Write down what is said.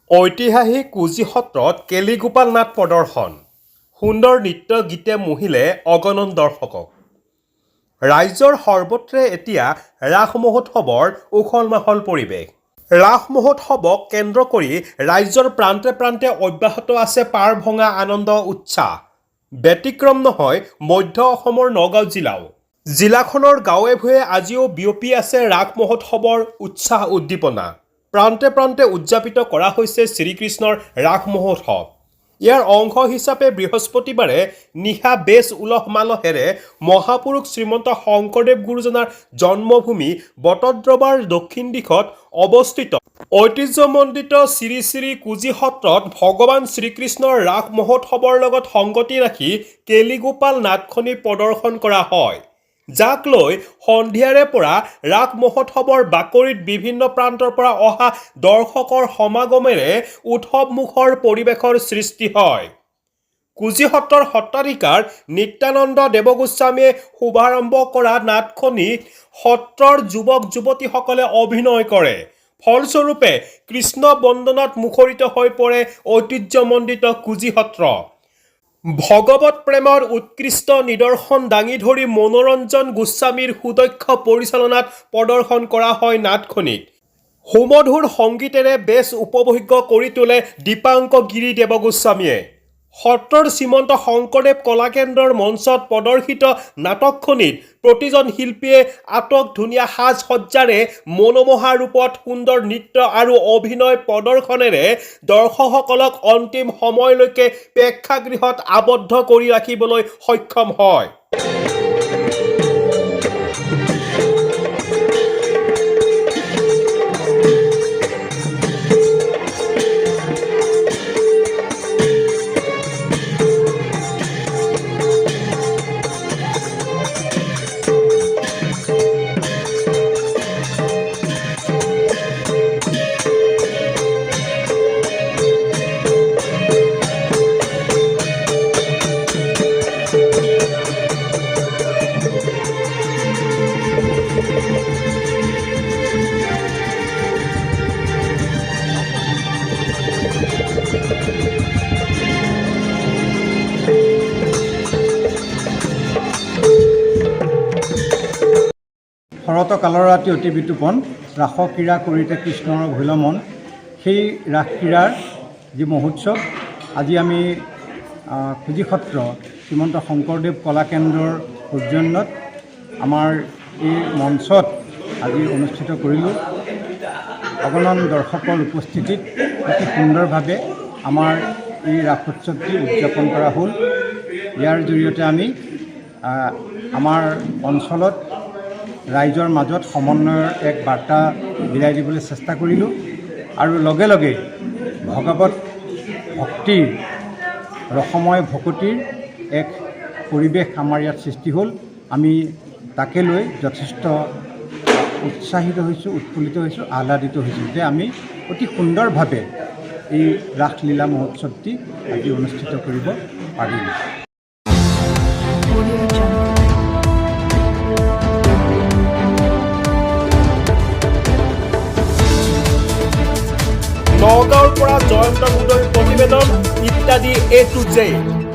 ঐতিহাসিক কুজি সত্ৰত কেলিগোপাল নাট প্ৰদৰ্শন সুন্দৰ নৃত্য গীতে মোহিলে অগণন দৰ্শকক ৰাজ্যৰ সৰ্বত্ৰে এতিয়া ৰাস মহোৎসৱৰ উখল মাখল পৰিৱেশ ৰাস মহোৎসৱক কেন্দ্ৰ কৰি ৰাজ্যৰ প্ৰান্তে প্ৰান্তে অব্যাহত আছে পাৰ ভঙা আনন্দ উৎসাহ ব্যতিক্ৰম নহয় মধ্য অসমৰ নগাঁও জিলাখনৰ গাঁৱে ভূঞে আজিও বিয়পি আছে ৰাস মহোৎসৱৰ উৎসাহ উদ্দীপনা প্ৰান্তে প্ৰান্তে উদযাপিত কৰা হৈছে শ্ৰীকৃষ্ণৰ ৰাস মহোৎসৱ ইয়াৰ অংশ হিচাপে বৃহস্পতিবাৰে নিশা বেছ উলহ মালহেৰে মহাপুৰুষ শ্ৰীমন্ত শংকৰদেৱ গুৰুজনাৰ জন্মভূমি বটদ্ৰৱাৰ দক্ষিণ দিশত অৱস্থিত ঐতিহ্যমণ্ডিত শ্ৰী শ্ৰী কুজি সত্ৰত ভগৱান শ্ৰীকৃষ্ণৰ ৰাস মহোৎসৱৰ লগত সংগতি ৰাখি কেলিগোপাল নাটখনি প্ৰদৰ্শন কৰা হয় যাক লৈ সন্ধিয়াৰে পৰা ৰাস মহোৎসৱৰ বাকৰিত বিভিন্ন প্ৰান্তৰ পৰা অহা দৰ্শকৰ সমাগমেৰে উৎসৱমুখৰ পৰিৱেশৰ সৃষ্টি হয় কুজি সত্ৰৰ সত্ৰাধিকাৰ নিত্যানন্দ দেৱগোস্বামীয়ে শুভাৰম্ভ কৰা নাটখনি সত্ৰৰ যুৱক যুৱতীসকলে অভিনয় কৰে ফলস্বৰূপে কৃষ্ণ বন্দনাত মুখৰিত হৈ পৰে ঐতিহ্যমণ্ডিত কুজি সত্ৰ ভগৱত প্ৰেমৰ উৎকৃষ্ট নিদৰ্শন দাঙি ধৰি মনোৰঞ্জন গোস্বামীৰ সুদক্ষ পৰিচালনাত প্ৰদৰ্শন কৰা হয় নাটখনিক সুমধুৰ সংগীতেৰে বেছ উপভোগ্য কৰি তোলে দীপাংক গিৰি দেৱগোস্বামীয়ে সত্ৰৰ শ্ৰীমন্ত শংকৰদেৱ কলাকেন্দ্ৰৰ মঞ্চত প্ৰদৰ্শিত নাটকখনিত প্ৰতিজন শিল্পীয়ে আটক ধুনীয়া সাজ সজ্জাৰে মনোমোহা ৰূপত সুন্দৰ নৃত্য আৰু অভিনয় প্ৰদৰ্শনেৰে দৰ্শকসকলক অন্তিম সময়লৈকে প্ৰেক্ষাগৃহত আবদ্ধ কৰি ৰাখিবলৈ সক্ষম হয় শৰৎ কালৰ ৰাতি অতি বিতোপন ৰাস ক্ৰীড়া কৰিতে কৃষ্ণৰ ভৈল মন সেই ৰাস ক্ৰীড়াৰ যি মহোৎসৱ আজি আমি কুজি সত্ৰ শ্ৰীমন্ত শংকৰদেৱ কলাকেন্দ্ৰৰ সৌজন্যত আমাৰ এই মঞ্চত আজি অনুষ্ঠিত কৰিলোঁ অগণন দৰ্শকৰ উপস্থিতিত অতি সুন্দৰভাৱে আমাৰ এই ৰাস উৎসৱটি উদযাপন কৰা হ'ল ইয়াৰ জৰিয়তে আমি আমাৰ অঞ্চলত ৰাইজৰ মাজত সমন্বয়ৰ এক বাৰ্তা বিলাই দিবলৈ চেষ্টা কৰিলোঁ আৰু লগে লগে ভগৱত ভক্তিৰ ৰসময় ভকতিৰ এক পৰিৱেশ আমাৰ ইয়াত সৃষ্টি হ'ল আমি তাকে লৈ যথেষ্ট উৎসাহিত হৈছোঁ উৎফুল্লিত হৈছোঁ আহ্লাদিত হৈছোঁ যে আমি অতি সুন্দৰভাৱে এই ৰাসলীলা মহোৎসৱটি আজি অনুষ্ঠিত কৰিব পাৰিলোঁ নগাঁৱৰ পৰা জয়ন্ত মুদৈৰ প্ৰতিবেদন ইত্যাদি A to Z